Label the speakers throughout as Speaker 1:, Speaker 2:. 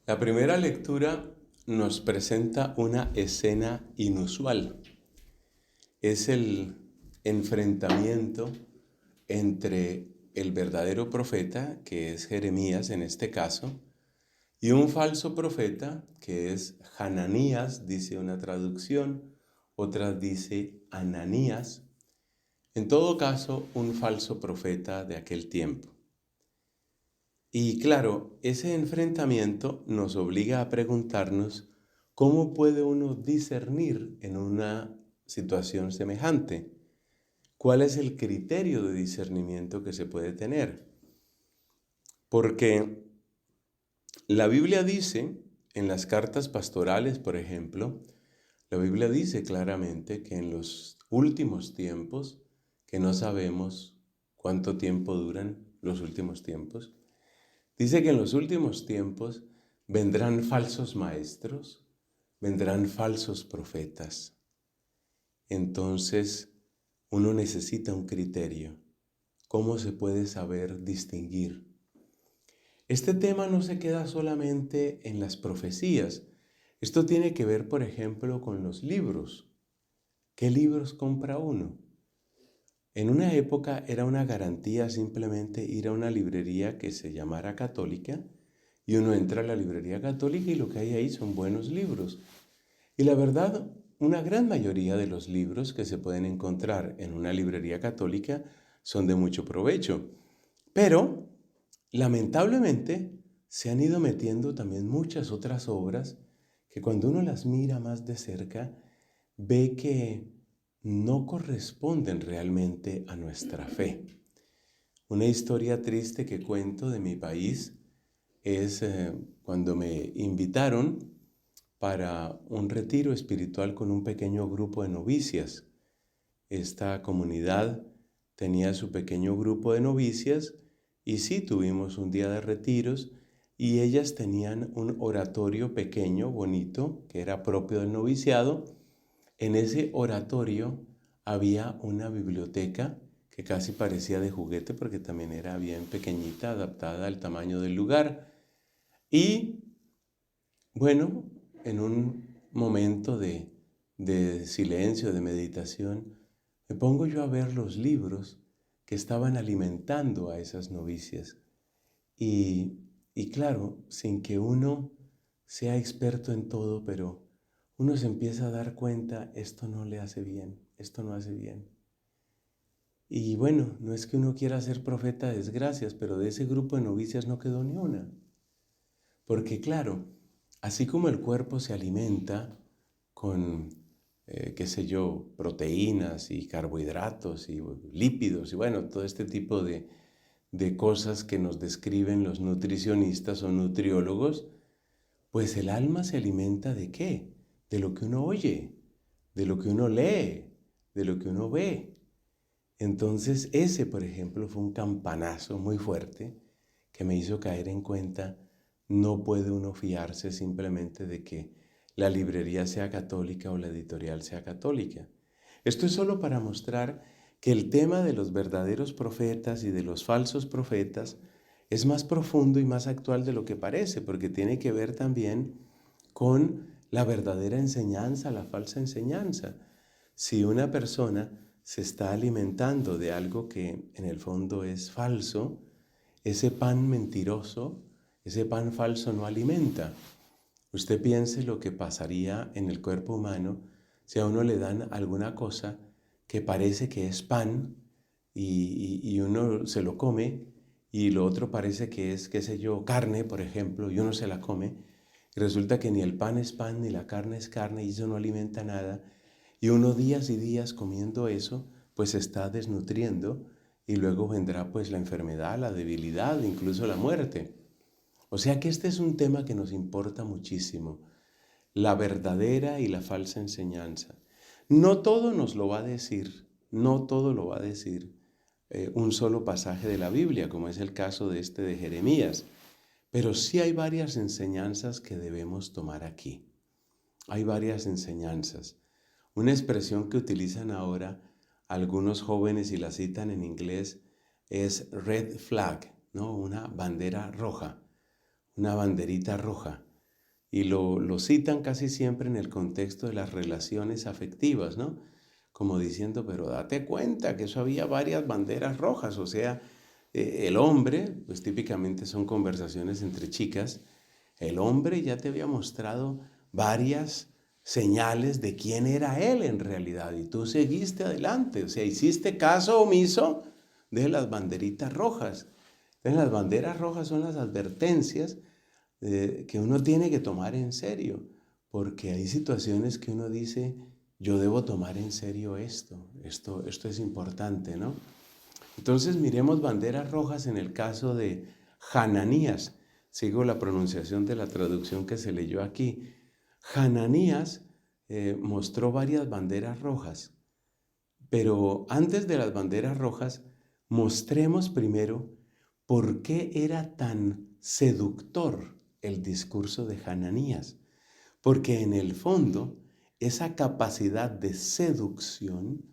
Speaker 1: La primera lectura nos presenta una escena inusual. Es el enfrentamiento entre el verdadero profeta, que es Jeremías en este caso, y un falso profeta, que es Hananías, dice una traducción, otra dice Ananías. En todo caso, un falso profeta de aquel tiempo. Y claro, ese enfrentamiento nos obliga a preguntarnos cómo puede uno discernir en una situación semejante. ¿Cuál es el criterio de discernimiento que se puede tener? Porque la Biblia dice, en las cartas pastorales, por ejemplo, la Biblia dice claramente que en los últimos tiempos, que no sabemos cuánto tiempo duran los últimos tiempos, dice que en los últimos tiempos vendrán falsos maestros, vendrán falsos profetas. Entonces, uno necesita un criterio. ¿Cómo se puede saber distinguir? Este tema no se queda solamente en las profecías. Esto tiene que ver, por ejemplo, con los libros. ¿Qué libros compra uno? En una época era una garantía simplemente ir a una librería que se llamara católica y uno entra a la librería católica y lo que hay ahí son buenos libros. Y la verdad, una gran mayoría de los libros que se pueden encontrar en una librería católica son de mucho provecho. Pero, lamentablemente, se han ido metiendo también muchas otras obras que cuando uno las mira más de cerca, ve que no corresponden realmente a nuestra fe. Una historia triste que cuento de mi país es cuando me invitaron para un retiro espiritual con un pequeño grupo de novicias. Esta comunidad tenía su pequeño grupo de novicias y sí tuvimos un día de retiros y ellas tenían un oratorio pequeño, bonito, que era propio del noviciado. En ese oratorio había una biblioteca que casi parecía de juguete porque también era bien pequeñita, adaptada al tamaño del lugar. Y bueno, en un momento de silencio, de meditación, me pongo yo a ver los libros que estaban alimentando a esas novicias. Y claro, sin que uno sea experto en todo, pero uno se empieza a dar cuenta, esto no le hace bien, esto no hace bien. Y bueno, no es que uno quiera ser profeta de desgracias, pero de ese grupo de novicias no quedó ni una. Porque claro, así como el cuerpo se alimenta con, qué sé yo, proteínas y carbohidratos y lípidos y bueno, todo este tipo de cosas que nos describen los nutricionistas o nutriólogos, pues el alma se alimenta ¿de qué? De lo que uno oye, de lo que uno lee, de lo que uno ve. Entonces ese, por ejemplo, fue un campanazo muy fuerte que me hizo caer en cuenta, no puede uno fiarse simplemente de que la librería sea católica o la editorial sea católica. Esto es solo para mostrar que el tema de los verdaderos profetas y de los falsos profetas es más profundo y más actual de lo que parece, porque tiene que ver también con la verdadera enseñanza, la falsa enseñanza. Si una persona se está alimentando de algo que en el fondo es falso, ese pan mentiroso, ese pan falso no alimenta. Usted piense lo que pasaría en el cuerpo humano si a uno le dan alguna cosa que parece que es pan y uno se lo come y lo otro parece que es, qué sé yo, carne, por ejemplo, y uno se la come y resulta que ni el pan es pan ni la carne es carne y eso no alimenta nada y uno días y días comiendo eso pues se está desnutriendo y luego vendrá pues la enfermedad, la debilidad, incluso la muerte. O sea que este es un tema que nos importa muchísimo, la verdadera y la falsa enseñanza. No todo nos lo va a decir, no todo lo va a decir un solo pasaje de la Biblia, como es el caso de este de Jeremías, pero sí hay varias enseñanzas que debemos tomar aquí. Hay varias enseñanzas. Una expresión que utilizan ahora algunos jóvenes y la citan en inglés es red flag, ¿no? Una bandera roja, una banderita roja. y lo citan casi siempre en el contexto de las relaciones afectivas, ¿no? Como diciendo, pero date cuenta que eso había varias banderas rojas, o sea, el hombre, pues típicamente son conversaciones entre chicas, el hombre ya te había mostrado varias señales de quién era él en realidad y tú seguiste adelante, o sea, hiciste caso omiso de las banderitas rojas. Entonces, las banderas rojas son las advertencias que uno tiene que tomar en serio, porque hay situaciones que uno dice, yo debo tomar en serio esto es importante, ¿no? Entonces miremos banderas rojas en el caso de Hananías. Sigo la pronunciación de la traducción que se leyó aquí. Hananías mostró varias banderas rojas, pero antes de las banderas rojas, mostremos primero por qué era tan seductor el discurso de Hananías. Porque en el fondo, esa capacidad de seducción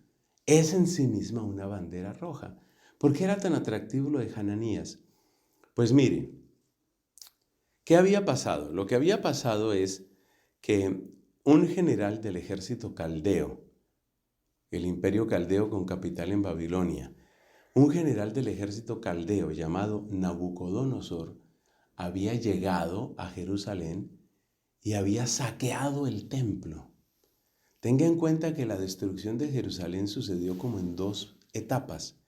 Speaker 1: es en sí misma una bandera roja. ¿Por qué era tan atractivo lo de Hananías? Pues mire, ¿qué había pasado? Lo que había pasado es que un general del ejército caldeo, el imperio caldeo con capital en Babilonia, un general del ejército caldeo llamado Nabucodonosor había llegado a Jerusalén y había saqueado el templo. Tenga en cuenta que la destrucción de Jerusalén sucedió como en dos etapas.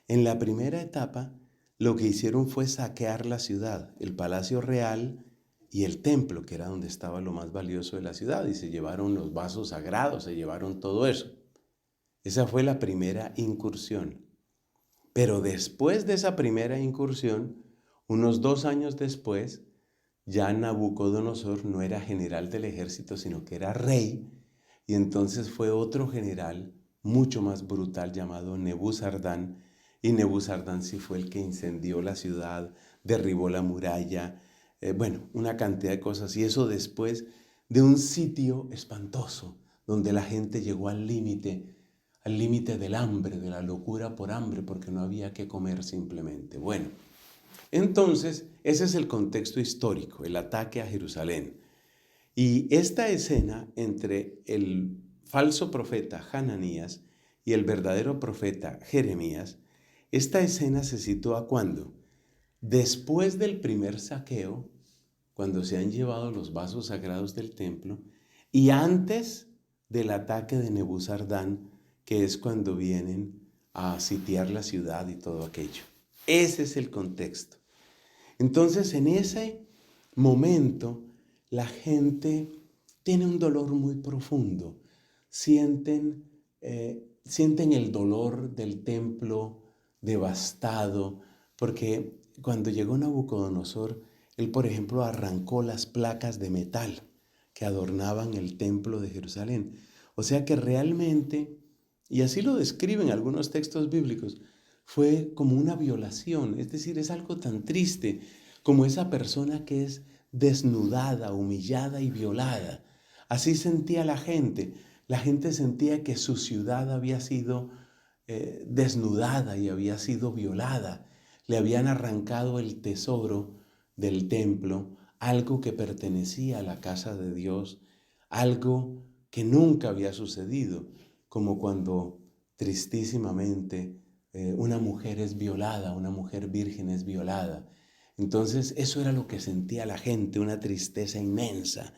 Speaker 1: En la primera etapa, lo que hicieron fue saquear la ciudad, el palacio real y el templo, que era donde estaba lo más valioso de la ciudad, y se llevaron los vasos sagrados, se llevaron todo eso. Esa fue la primera incursión. Pero después de esa primera incursión, unos 2 años después, ya Nabucodonosor no era general del ejército, sino que era rey, y entonces fue otro general mucho más brutal llamado Nebuzardán, y Nebuzardán sí fue el que incendió la ciudad, derribó la muralla, bueno, una cantidad de cosas, y eso después de un sitio espantoso, donde la gente llegó al límite del hambre, de la locura por hambre, porque no había que comer simplemente. Bueno, entonces ese es el contexto histórico, el ataque a Jerusalén. Y esta escena entre el falso profeta Hananías y el verdadero profeta Jeremías, esta escena se sitúa cuando, después del primer saqueo, cuando se han llevado los vasos sagrados del templo, y antes del ataque de Nebuzardán, que es cuando vienen a sitiar la ciudad y todo aquello. Ese es el contexto. Entonces, en ese momento, la gente tiene un dolor muy profundo. Sienten el dolor del templo devastado, porque cuando llegó Nabucodonosor, él, por ejemplo, arrancó las placas de metal que adornaban el templo de Jerusalén. O sea que realmente, y así lo describen algunos textos bíblicos, fue como una violación, es decir, es algo tan triste como esa persona que es desnudada, humillada y violada. Así sentía la gente. La gente sentía que su ciudad había sido desnudada y había sido violada. Le habían arrancado el tesoro del templo, algo que pertenecía a la casa de Dios, algo que nunca había sucedido, como cuando tristísimamente una mujer es violada, una mujer virgen es violada. Entonces eso era lo que sentía la gente, una tristeza inmensa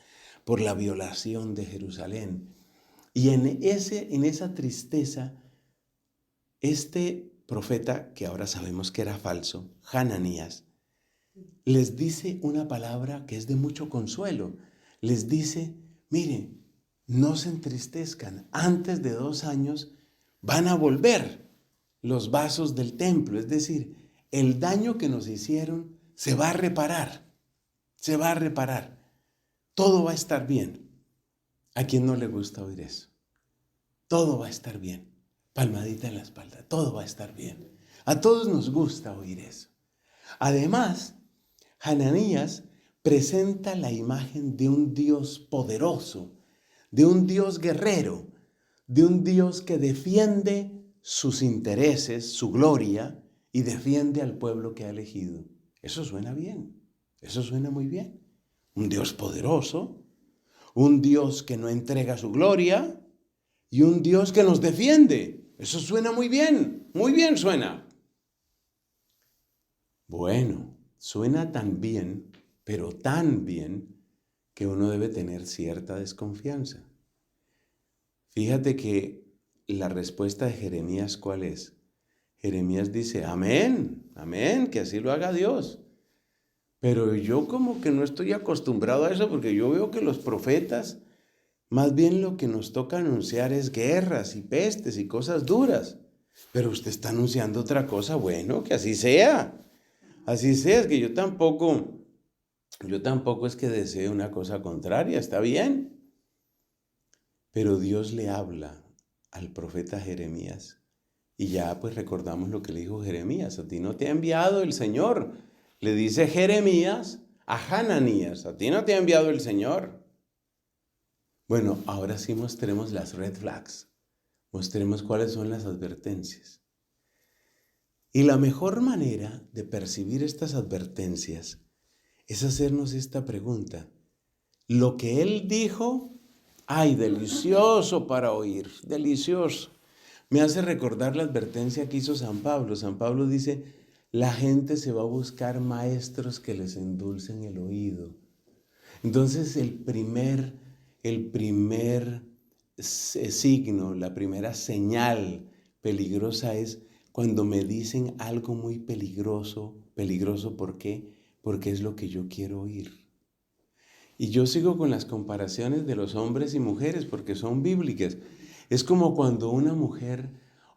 Speaker 1: por la violación de Jerusalén. Y en esa tristeza, este profeta, que ahora sabemos que era falso, Hananías, les dice una palabra que es de mucho consuelo. Les dice, miren, no se entristezcan, antes de 2 años van a volver los vasos del templo, es decir, el daño que nos hicieron se va a reparar, se va a reparar, todo va a estar bien. ¿A quién no le gusta oír eso? Todo va a estar bien, palmadita en la espalda, todo va a estar bien. A todos nos gusta oír eso. Además, Hananías presenta la imagen de un Dios poderoso, de un Dios guerrero, de un Dios que defiende sus intereses, su gloria, y defiende al pueblo que ha elegido. Eso suena bien, eso suena muy bien. un Dios poderoso, un Dios que no entrega su gloria y un Dios que nos defiende. Eso suena muy bien suena. Bueno, suena tan bien, pero tan bien, que uno debe tener cierta desconfianza. Fíjate que la respuesta de Jeremías, ¿cuál es? Jeremías dice, amén, amén, que así lo haga Dios. Pero yo como que no estoy acostumbrado a eso, porque yo veo que los profetas, más bien lo que nos toca anunciar es guerras y pestes y cosas duras. Pero usted está anunciando otra cosa, bueno, que así sea. Así sea, es que yo tampoco es que desee una cosa contraria, está bien. Pero Dios le habla al profeta Jeremías. Y ya pues recordamos lo que le dijo Jeremías. A ti no te ha enviado el Señor. Le dice Jeremías a Hananías. A ti no te ha enviado el Señor. Bueno, ahora sí mostremos las red flags. Mostremos cuáles son las advertencias. Y la mejor manera de percibir estas advertencias es hacernos esta pregunta. Lo que Él dijo, ¡ay, delicioso para oír! Delicioso. Me hace recordar la advertencia que hizo San Pablo. San Pablo dice, la gente se va a buscar maestros que les endulcen el oído. Entonces el primer signo, la primera señal peligrosa es cuando me dicen algo muy peligroso. ¿Peligroso por qué? Porque es lo que yo quiero oír. Y yo sigo con las comparaciones de los hombres y mujeres porque son bíblicas. Es como cuando una mujer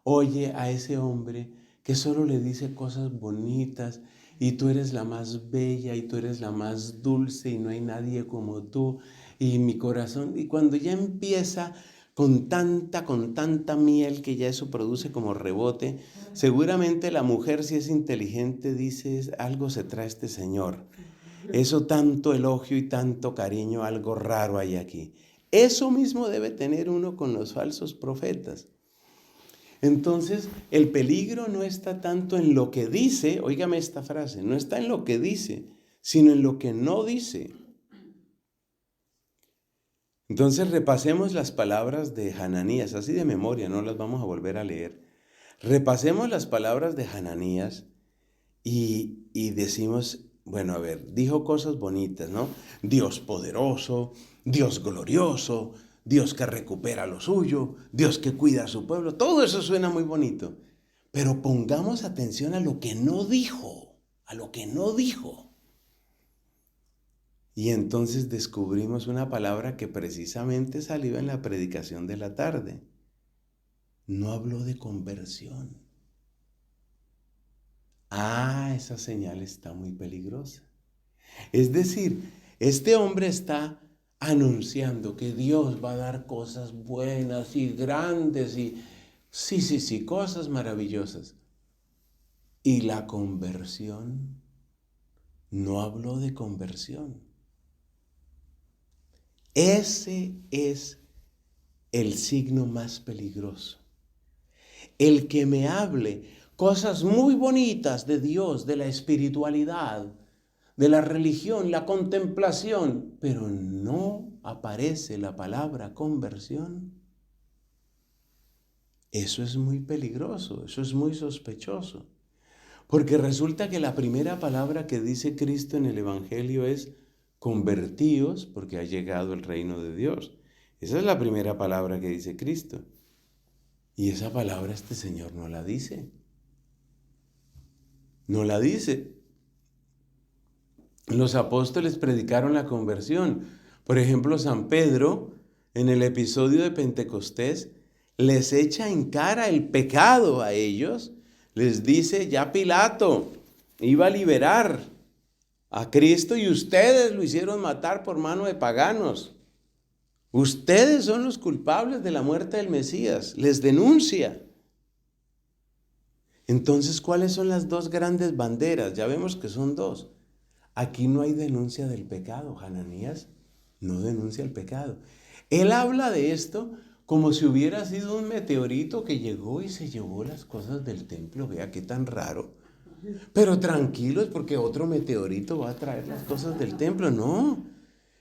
Speaker 1: oye a ese hombre que solo le dice cosas bonitas y tú eres la más bella y tú eres la más dulce y no hay nadie como tú y mi corazón. Y cuando ya empieza con tanta miel que ya eso produce como rebote, seguramente la mujer, si es inteligente, dice, algo se trae este señor. Eso tanto elogio y tanto cariño, algo raro hay aquí. Eso mismo debe tener uno con los falsos profetas. Entonces, el peligro no está tanto en lo que dice, óigame esta frase, no está en lo que dice, sino en lo que no dice. Entonces, repasemos las palabras de Hananías, así de memoria, no las vamos a volver a leer. Repasemos las palabras de Hananías y decimos, bueno, a ver, dijo cosas bonitas, ¿no? Dios poderoso, Dios glorioso, Dios que recupera lo suyo, Dios que cuida a su pueblo. Todo eso suena muy bonito. Pero pongamos atención a lo que no dijo, a lo que no dijo. Y entonces descubrimos una palabra que precisamente salió en la predicación de la tarde. No habló de conversión. Ah, esa señal está muy peligrosa. Es decir, este hombre está anunciando que Dios va a dar cosas buenas y grandes y sí, cosas maravillosas. Y la conversión, no habló de conversión. Ese es el signo más peligroso. El que me hable cosas muy bonitas de Dios, de la espiritualidad, de la religión, la contemplación, pero no aparece la palabra conversión. Eso es muy peligroso, eso es muy sospechoso. Porque resulta que la primera palabra que dice Cristo en el Evangelio es convertíos porque ha llegado el reino de Dios. Esa es la primera palabra que dice Cristo. Y esa palabra este Señor no la dice. No la dice. Los apóstoles predicaron la conversión. Por ejemplo, San Pedro, en el episodio de Pentecostés, les echa en cara el pecado a ellos. Les dice, ya Pilato iba a liberar a Cristo y ustedes lo hicieron matar por mano de paganos. Ustedes son los culpables de la muerte del Mesías. Les denuncia. Entonces, ¿cuáles son las dos grandes banderas? Ya vemos que son dos. Aquí no hay denuncia del pecado. Hananías no denuncia el pecado. Él habla de esto como si hubiera sido un meteorito que llegó y se llevó las cosas del templo. Vea qué tan raro. Pero tranquilos porque otro meteorito va a traer las cosas del templo. No.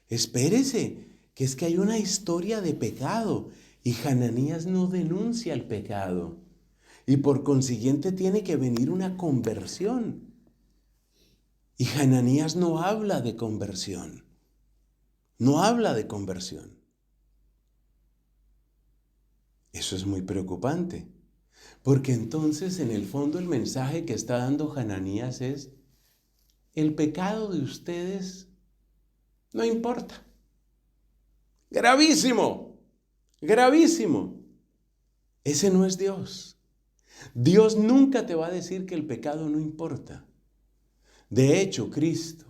Speaker 1: Espérese, que es que hay una historia de pecado y Hananías no denuncia el pecado. Y por consiguiente tiene que venir una conversión. Y Hananías no habla de conversión. No habla de conversión. Eso es muy preocupante. Porque entonces en el fondo el mensaje que está dando Hananías es: el pecado de ustedes no importa. Gravísimo, gravísimo. Ese no es Dios. Dios nunca te va a decir que el pecado no importa. De hecho, Cristo,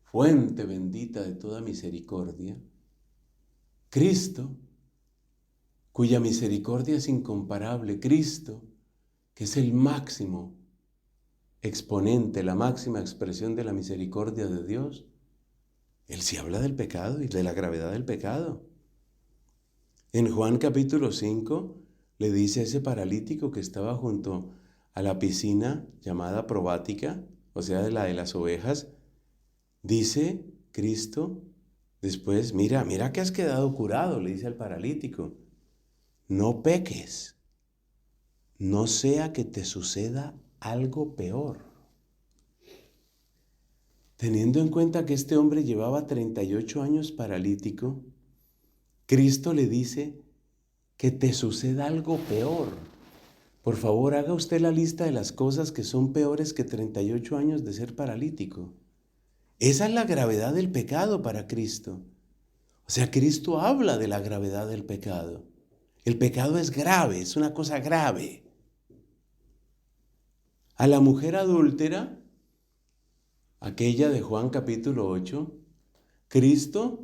Speaker 1: fuente bendita de toda misericordia, Cristo, cuya misericordia es incomparable, Cristo, que es el máximo exponente, la máxima expresión de la misericordia de Dios, Él sí habla del pecado y de la gravedad del pecado. En Juan capítulo 5 le dice a ese paralítico que estaba junto a la piscina llamada probática, o sea, de la de las ovejas, dice Cristo después: mira que has quedado curado, le dice al paralítico, no peques, no sea que te suceda algo peor. Teniendo en cuenta que este hombre llevaba 38 años paralítico, Cristo le dice que te suceda algo peor. Por favor, haga usted la lista de las cosas que son peores que 38 años de ser paralítico. Esa es la gravedad del pecado para Cristo. O sea, Cristo habla de la gravedad del pecado. El pecado es grave, es una cosa grave. A la mujer adúltera, aquella de Juan capítulo 8, Cristo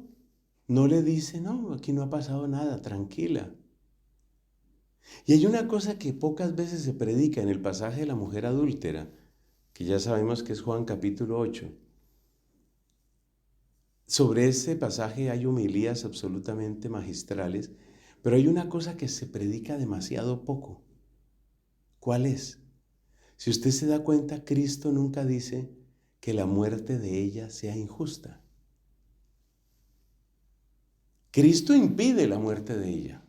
Speaker 1: no le dice: no, aquí no ha pasado nada, tranquila. Y hay una cosa que pocas veces se predica en el pasaje de la mujer adúltera, que ya sabemos que es Juan capítulo 8. Sobre ese pasaje hay homilías absolutamente magistrales, pero hay una cosa que se predica demasiado poco. ¿Cuál es? Si usted se da cuenta, Cristo nunca dice que la muerte de ella sea injusta. Cristo impide la muerte de ella.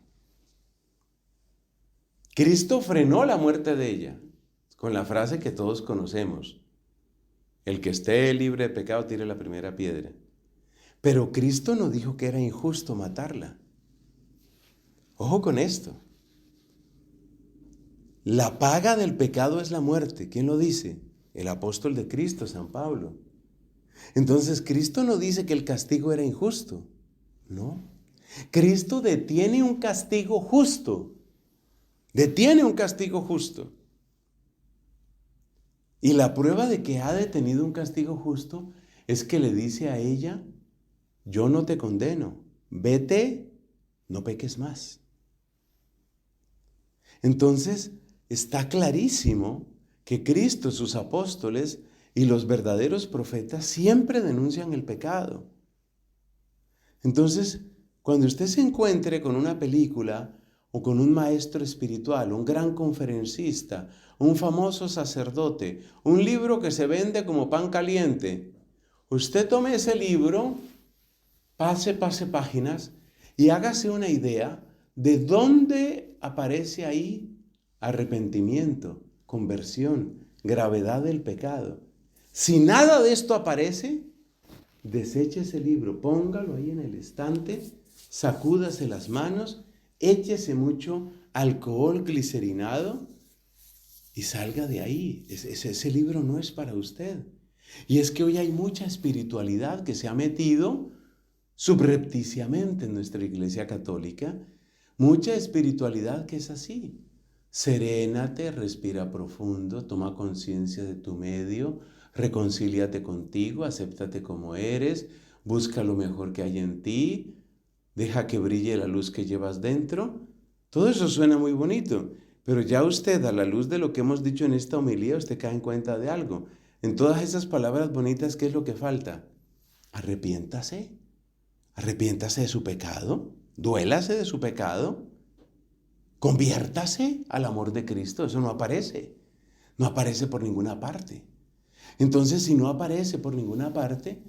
Speaker 1: Cristo frenó la muerte de ella con la frase que todos conocemos: el que esté libre de pecado tire la primera piedra. Pero Cristo no dijo que era injusto matarla. Ojo con esto. La paga del pecado es la muerte. ¿Quién lo dice? El apóstol de Cristo, San Pablo. Entonces, Cristo no dice que el castigo era injusto. No. Cristo detiene un castigo justo. Detiene un castigo justo. Y la prueba de que ha detenido un castigo justo es que le dice a ella: yo no te condeno, vete, no peques más. Entonces, está clarísimo que Cristo, sus apóstoles y los verdaderos profetas siempre denuncian el pecado. Entonces, cuando usted se encuentre con una película o con un maestro espiritual, un gran conferencista, un famoso sacerdote, un libro que se vende como pan caliente, usted tome ese libro, pase páginas y hágase una idea de dónde aparece ahí arrepentimiento, conversión, gravedad del pecado. Si nada de esto aparece, deseche ese libro, póngalo ahí en el estante, sacúdase las manos, échese mucho alcohol glicerinado y salga de ahí. Ese libro no es para usted. Y es que hoy hay mucha espiritualidad que se ha metido subrepticiamente en nuestra Iglesia Católica, mucha espiritualidad que es así. Serénate, respira profundo, toma conciencia de tu medio, reconcíliate contigo, acéptate como eres, busca lo mejor que hay en ti, deja que brille la luz que llevas dentro. Todo eso suena muy bonito, pero ya usted, a la luz de lo que hemos dicho en esta homilía, usted cae en cuenta de algo. En todas esas palabras bonitas, ¿qué es lo que falta? Arrepiéntase. Arrepiéntase de su pecado, duélase de su pecado, conviértase al amor de Cristo. Eso no aparece por ninguna parte. Entonces, si no aparece por ninguna parte,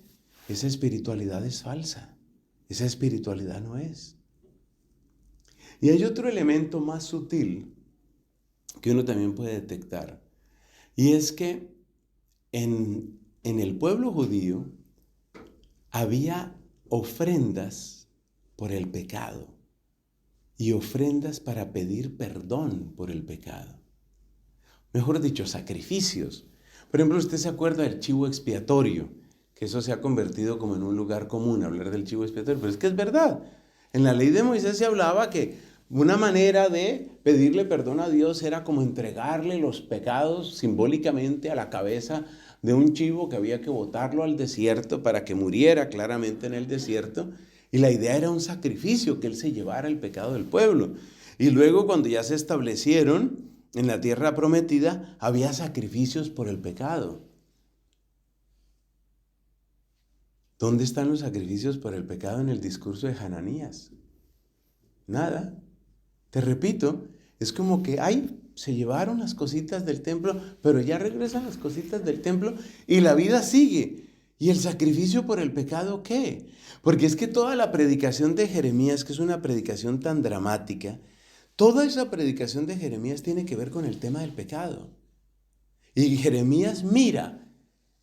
Speaker 1: esa espiritualidad es falsa. Esa espiritualidad no es. Y hay otro elemento más sutil que uno también puede detectar. Y es que en el pueblo judío había ofrendas por el pecado y ofrendas para pedir perdón por el pecado. Mejor dicho, sacrificios. Por ejemplo, usted se acuerda del chivo expiatorio, que eso se ha convertido como en un lugar común, hablar del chivo expiatorio, pero es que es verdad. En la ley de Moisés se hablaba que una manera de pedirle perdón a Dios era como entregarle los pecados simbólicamente a la cabeza de un chivo que había que botarlo al desierto para que muriera claramente en el desierto. Y la idea era un sacrificio, que él se llevara el pecado del pueblo. Y luego cuando ya se establecieron en la tierra prometida, había sacrificios por el pecado. ¿Dónde están los sacrificios por el pecado en el discurso de Hananías? Nada. Te repito, es como que, se llevaron las cositas del templo, pero ya regresan las cositas del templo y la vida sigue. ¿Y el sacrificio por el pecado qué? Porque es que toda la predicación de Jeremías, que es una predicación tan dramática, toda esa predicación de Jeremías tiene que ver con el tema del pecado. Y Jeremías mira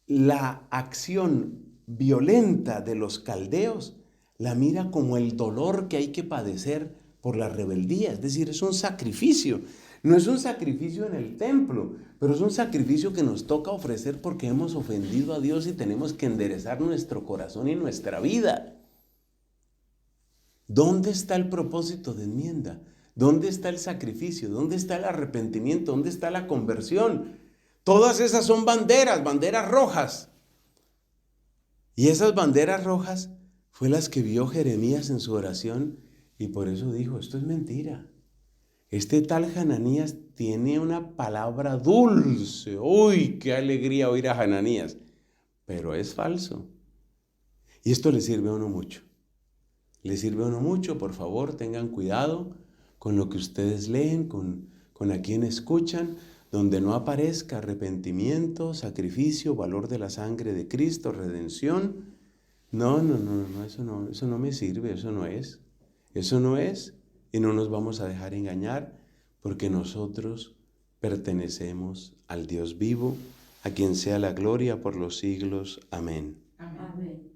Speaker 1: la acción violenta de los caldeos, la mira como el dolor que hay que padecer por la rebeldía. Es decir, es un sacrificio. No es un sacrificio en el templo, pero es un sacrificio que nos toca ofrecer porque hemos ofendido a Dios y tenemos que enderezar nuestro corazón y nuestra vida. ¿Dónde está el propósito de enmienda? ¿Dónde está el sacrificio? ¿Dónde está el arrepentimiento? ¿Dónde está la conversión? Todas esas son banderas rojas. Y esas banderas rojas fue las que vio Jeremías en su oración y por eso dijo, esto es mentira. Este tal Hananías tiene una palabra dulce. ¡Uy, qué alegría oír a Hananías! Pero es falso. Y esto le sirve a uno mucho. Le sirve a uno mucho, por favor, tengan cuidado con lo que ustedes leen, con a quien escuchan, donde no aparezca arrepentimiento, sacrificio, valor de la sangre de Cristo, redención. No, eso no me sirve, eso no es. Eso no es, y no nos vamos a dejar engañar, porque nosotros pertenecemos al Dios vivo, a quien sea la gloria por los siglos. Amén.
Speaker 2: Amén.